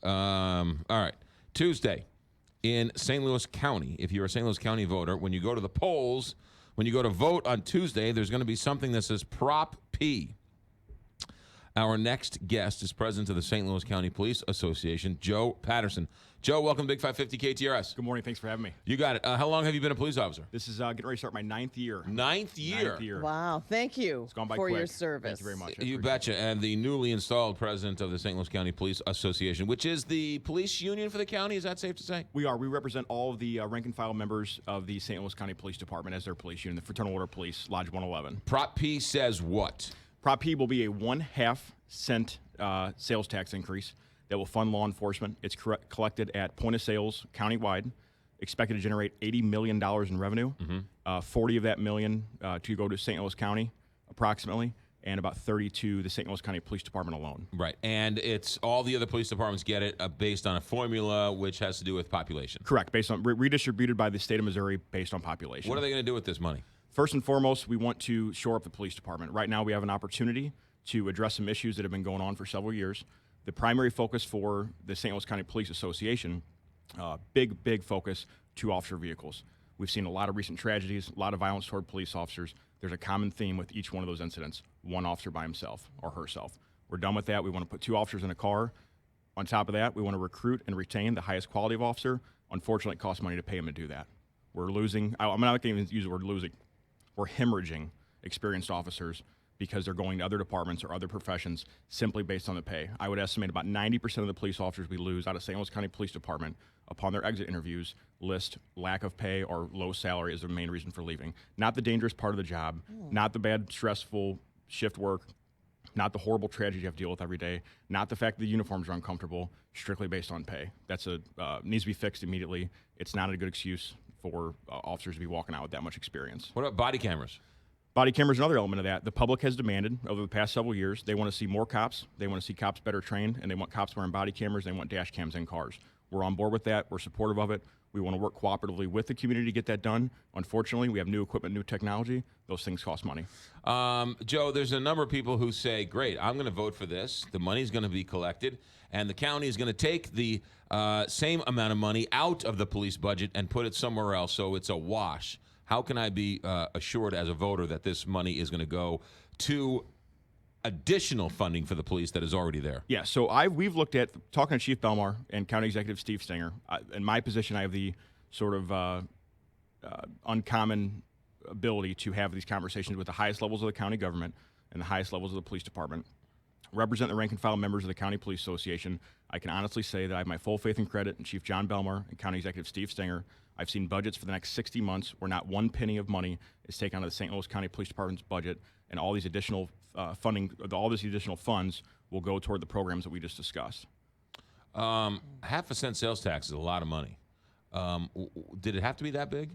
All right. Tuesday in St. Louis County. If you're a St. Louis County voter, when you go to the polls, when you go to vote on Tuesday, there's going to be something that says Prop P. Our next guest is president of the St. Louis County Police Association, Joe Patterson. Joe, welcome to Big 550 KTRS. Good morning. Thanks for having me. You got it. How long have you been a police officer? This is getting ready to start my ninth year. Ninth year. Wow. Thank you It's gone by for quick. your service. Thank you very much. You betcha. And the newly installed president of the St. Louis County Police Association, which is the police union for the county. Is that safe to say? We are. We represent all of the rank and file members of the St. Louis County Police Department as their police union, the Fraternal Order Police, Lodge 111. Prop P says what? Prop P will be a 1/2 cent sales tax increase that will fund law enforcement. It's collected at point of sales countywide, expected to generate $80 million in revenue, 40 of that million to go to St. Louis County approximately, and about 30 to the St. Louis County Police Department alone. Right. And it's all the other police departments get it based on a formula which has to do with population. Correct, based on redistributed by the state of Missouri based on population. What are they going to do with this money? First and foremost, we want to shore up the police department. Right now we have an opportunity to address some issues that have been going on for several years. The primary focus for the St. Louis County Police Association, big focus, 2 officer vehicles. We've seen a lot of recent tragedies, a lot of violence toward police officers. There's a common theme with each one of those incidents, 1 officer by himself or herself. We're done with that. We want to put 2 officers in a car. On top of that, we want to recruit and retain the highest quality of officer. Unfortunately, it costs money to pay them to do that. We're losing, I'm not going to even use the word losing, we're hemorrhaging experienced officers because they're going to other departments or other professions simply based on the pay. I would estimate about 90% of the police officers we lose out of St. Louis County Police Department upon their exit interviews list lack of pay or low salary as their main reason for leaving. Not the dangerous part of the job, not the bad, stressful shift work, not the horrible tragedy you have to deal with every day, not the fact that the uniforms are uncomfortable, strictly based on pay. That's needs to be fixed immediately. It's not a good excuse for officers to be walking out with that much experience. What about body cameras? Body cameras are another element of that. The public has demanded over the past several years, they want to see more cops, they want to see cops better trained, and they want cops wearing body cameras, they want dash cams in cars. We're on board with that. We're supportive of it. We want to work cooperatively with the community to get that done. Unfortunately, we have new equipment, new technology. Those things cost money. Joe, there's a number of people who say, great, I'm going to vote for this. The money's going to be collected, and the county is going to take the same amount of money out of the police budget and put it somewhere else, so it's a wash. How can I be assured as a voter that this money is going to go to additional funding for the police that is already there? Yeah, so we've looked at, talking to Chief Belmar and County Executive Steve Stenger, in my position I have the sort of uncommon ability to have these conversations with the highest levels of the county government and the highest levels of the police department. Represent the rank and file members of the County Police Association. I can honestly say that I have my full faith and credit in Chief John Belmar and County Executive Steve Stenger. I've seen budgets for the next 60 months where not one penny of money is taken out of the St. Louis County Police Department's budget, and all these additional all these additional funds will go toward the programs that we just discussed. 1/2 cent sales tax is a lot of money. Did it have to be that big?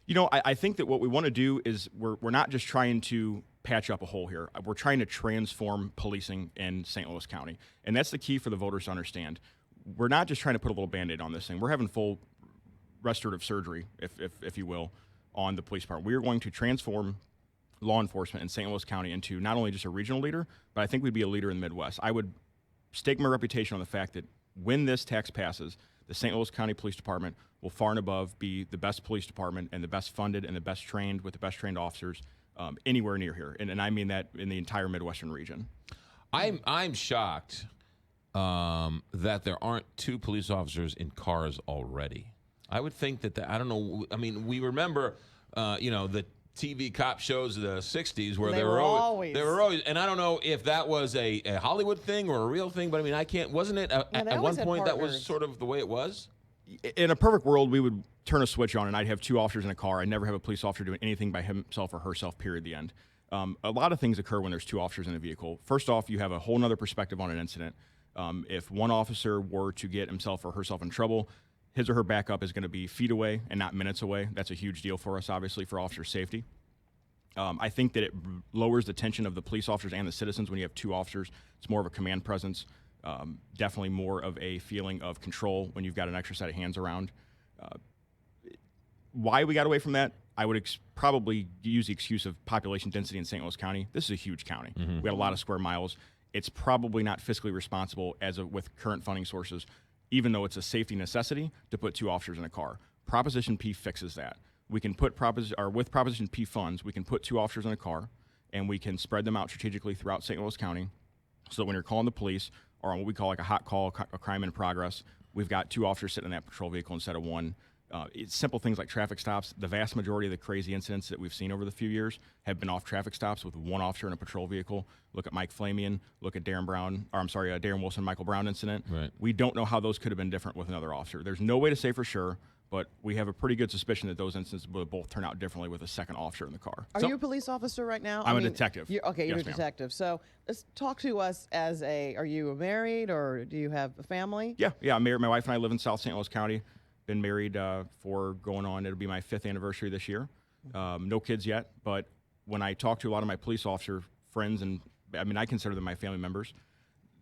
You know, I think that what we want to do is we're not just trying to patch up a hole here. We're trying to transform policing in St. Louis County, and that's the key for the voters to understand. We're not just trying to put a little Band-Aid on this thing. We're having full restorative surgery, if you will, on the police department. We are going to transform law enforcement in St. Louis County into not only just a regional leader, but I think we'd be a leader in the Midwest. I would stake my reputation on the fact that when this tax passes, the St. Louis County Police Department will far and above be the best police department and the best funded and the best trained with the best trained officers anywhere near here. And I mean that in the entire Midwestern region. I'm shocked that there aren't 2 police officers in cars already. I would think that, I don't know, I mean, we remember, the TV cop shows of the 60s where they were always, and I don't know if that was a Hollywood thing or a real thing, but I mean, wasn't it at one point that was sort of the way it was? In a perfect world, we would turn a switch on and I'd have 2 officers in a car. I'd never have a police officer doing anything by himself or herself, period, the end. A lot of things occur when there's 2 officers in a vehicle. First off, you have a whole nother perspective on an incident. If one officer were to get himself or herself in trouble, his or her backup is going to be feet away and not minutes away. That's a huge deal for us, obviously, for officer safety. I think that it lowers the tension of the police officers and the citizens when you have 2 officers. It's more of a command presence, definitely more of a feeling of control when you've got an extra set of hands around. Why we got away from that? I would probably use the excuse of population density in St. Louis County. This is a huge county. We got a lot of square miles. it's probably not fiscally responsible with current funding sources, even though it's a safety necessity to put 2 officers in a car. Proposition P fixes that. We can put with Proposition P funds, we can put 2 officers in a car, and we can spread them out strategically throughout St. Louis County, so that when you're calling the police, or on what we call like a hot call, a crime in progress, we've got 2 officers sitting in that patrol vehicle instead of 1. It's simple things like traffic stops. The vast majority of the crazy incidents that we've seen over the few years have been off traffic stops with 1 officer in a patrol vehicle. Look at Mike Flamian. Look at Darren Wilson, Michael Brown incident. Right. We don't know how those could have been different with another officer. There's no way to say for sure, but we have a pretty good suspicion that those instances will both turn out differently with a second officer in the car. Are you a police officer right now? I'm a detective. You're Yes, a ma'am. detective. So let's talk to us are you married or do you have a family? Yeah, I'm married. My wife and I live in South St. Louis County. Been married for going on, it'll be my 5th anniversary this year. No kids yet, but when I talk to a lot of my police officer friends, and I consider them my family members,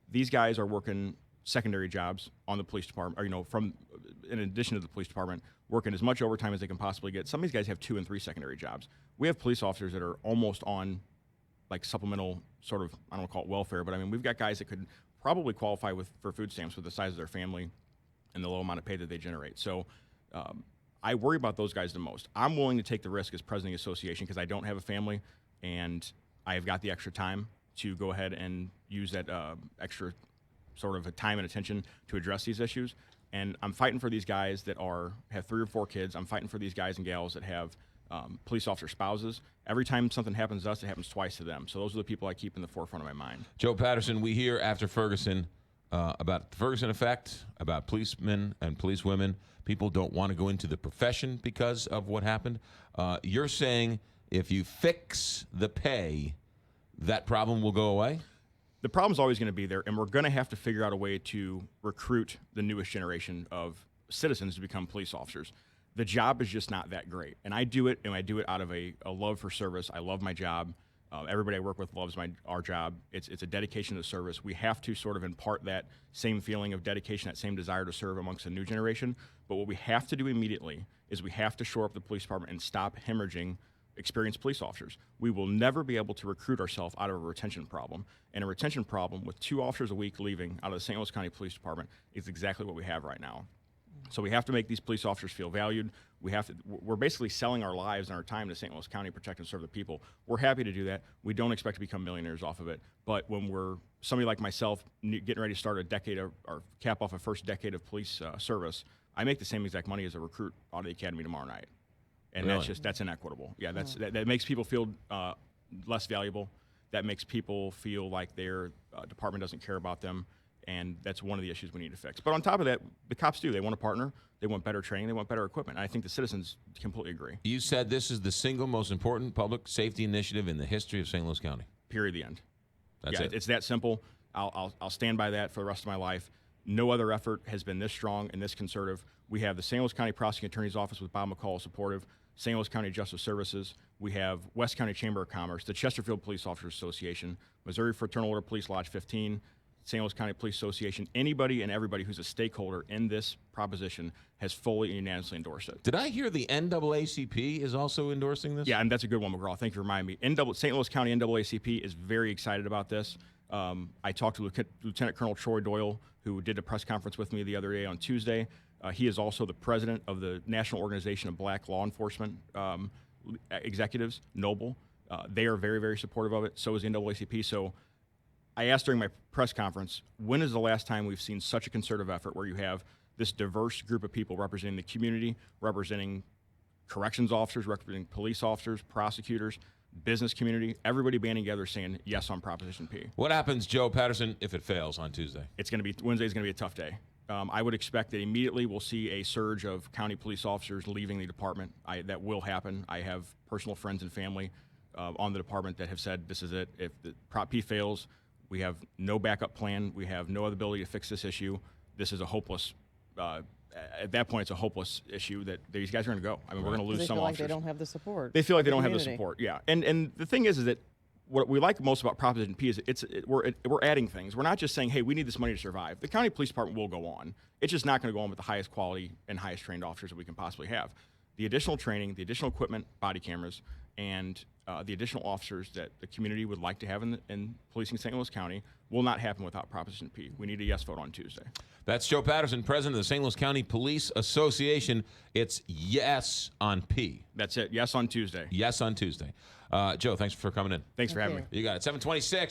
these guys are working secondary jobs on the police department, or, in addition to the police department, working as much overtime as they can possibly get. Some of these guys have 2 and 3 secondary jobs. We have police officers that are almost on like supplemental sort of, I don't want to call it welfare, but we've got guys that could probably qualify for food stamps with the size of their family and the low amount of pay that they generate. So I worry about those guys the most. I'm willing to take the risk as president of the association because I don't have a family and I have got the extra time to go ahead and use that extra sort of a time and attention to address these issues. And I'm fighting for these guys that have 3 or 4 kids. I'm fighting for these guys and gals that have police officer spouses. Every time something happens to us, it happens twice to them. So those are the people I keep in the forefront of my mind. Joe Patterson, we hear after Ferguson about the Ferguson effect, about policemen and policewomen. People don't want to go into the profession because of what happened. You're saying if you fix the pay, that problem will go away? The problem's always going to be there, and we're going to have to figure out a way to recruit the newest generation of citizens to become police officers. The job is just not that great, and I do it out of a love for service. I love my job. Everybody I work with loves our job. It's a dedication to service. We have to sort of impart that same feeling of dedication, that same desire to serve amongst the new generation. But what we have to do immediately is we have to shore up the police department and stop hemorrhaging experienced police officers. We will never be able to recruit ourselves out of a retention problem. And a retention problem with 2 officers a week leaving out of the St. Louis County Police Department is exactly what we have right now. So we have to make these police officers feel valued. We're basically selling our lives and our time to St. Louis County to protect and serve the people. We're happy to do that. We don't expect to become millionaires off of it. But when we're somebody like myself getting ready to start or cap off a first decade of police service, I make the same exact money as a recruit out of the academy tomorrow night. And Really? that's inequitable. Yeah, that makes people feel less valuable. That makes people feel like their department doesn't care about them. And that's one of the issues we need to fix. But on top of that, the cops do. They want a partner. They want better training. They want better equipment. And I think the citizens completely agree. You said this is the single most important public safety initiative in the history of St. Louis County. Period. The end. That's it. It's that simple. I'll stand by that for the rest of my life. No other effort has been this strong and this conservative. We have the St. Louis County Prosecuting Attorney's Office with Bob McCall supportive, St. Louis County Justice Services. We have West County Chamber of Commerce, the Chesterfield Police Officers Association, Missouri Fraternal Order Police Lodge 15, St. Louis County Police Association. Anybody and everybody who's a stakeholder in this proposition has fully and unanimously endorsed it. Did I hear the NAACP is also endorsing this? Yeah, and that's a good one, McGraw. Thank you for reminding me. St. Louis County NAACP is very excited about this. I talked to Lieutenant Colonel Troy Doyle, who did a press conference with me the other day on Tuesday. He is also the president of the National Organization of Black Law Enforcement Executives, NOBLE. They are very, very supportive of it. So is the NAACP. So I asked during my press conference, when is the last time we've seen such a concerted effort where you have this diverse group of people representing the community, representing corrections officers, representing police officers, prosecutors, business community, everybody banding together saying yes on Proposition P. What happens, Joe Patterson, if it fails on Tuesday? Wednesday's going to be a tough day. I would expect that immediately we'll see a surge of county police officers leaving the department. That will happen. I have personal friends and family on the department that have said this is it. If the Prop P fails, we have no backup plan. We have no other ability to fix this issue. This is a hopeless. At that point, it's a hopeless issue that these guys are going to go. I mean, we're going to lose some officers. They feel like they don't have the support. They feel like they don't have the support. Yeah, and the thing is that what we like most about Proposition P is we're adding things. We're not just saying, hey, we need this money to survive. The county police department will go on. It's just not going to go on with the highest quality and highest trained officers that we can possibly have. The additional training, the additional equipment, body cameras, and the additional officers that the community would like to have in policing St. Louis County will not happen without Proposition P. We need a yes vote on Tuesday. That's Joe Patterson, president of the St. Louis County Police Association. It's yes on P. That's it. Yes on Tuesday. Yes on Tuesday. Joe, thanks for coming in. Thanks for having me. You got it. 726.